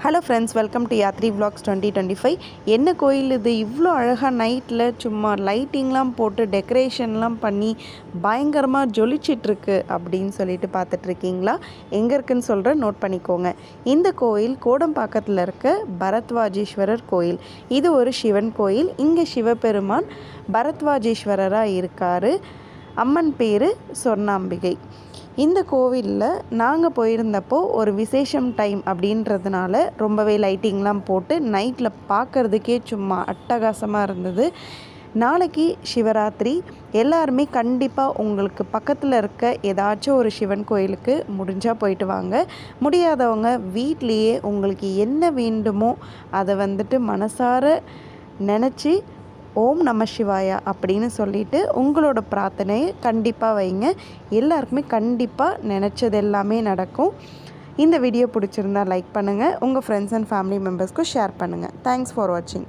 Hello friends, welcome to Yatri vlogs 2025. என்ன கோயில் இது? இவ்வளோ அழகாக நைட்டில் சும்மா லைட்டிங்லாம் போட்டு டெக்கரேஷன்லாம் பண்ணி பயங்கரமாக ஜொலிச்சிட்ருக்கு அப்படின்னு சொல்லிட்டு பார்த்துட்ருக்கீங்களா? எங்கே இருக்குதுன்னு சொல்கிறேன், நோட் பண்ணிக்கோங்க. இந்த கோயில் கோடம்பாக்கத்தில் இருக்க பரத்வாஜீஸ்வரர் கோயில். இது ஒரு சிவன் கோயில். இங்கே சிவபெருமான் பரத்வாஜீஸ்வரராக இருக்கார். அம்மன் பேர் சொர்ணாம்பிகை. இந்த கோவிலில் நாங்கள் போயிருந்தப்போ ஒரு விசேஷம் டைம் அப்படின்றதுனால ரொம்பவே லைட்டிங்லாம் போட்டு நைட்டில் பார்க்குறதுக்கே சும்மா அட்டகாசமாக இருந்தது. நாளைக்கு சிவராத்திரி. எல்லாருமே கண்டிப்பாக உங்களுக்கு பக்கத்தில் இருக்க ஏதாச்சும் ஒரு சிவன் கோயிலுக்கு முடிஞ்சால் போயிட்டு வாங்க. முடியாதவங்க வீட்லேயே உங்களுக்கு என்ன வேண்டுமோ அதை மனசார நினச்சி ஓம் நம சிவாயா அப்படின்னு சொல்லிவிட்டு உங்களோட பிரார்த்தனையை கண்டிப்பாக வைங்க. எல்லாருக்குமே கண்டிப்பாக நினச்சது எல்லாமே நடக்கும். இந்த வீடியோ பிடிச்சிருந்தால் லைக் பண்ணுங்கள். உங்கள் ஃப்ரெண்ட்ஸ் அண்ட் ஃபேமிலி மெம்பர்ஸ்க்கும் ஷேர் பண்ணுங்கள். தேங்க்ஸ் ஃபார் வாட்சிங்.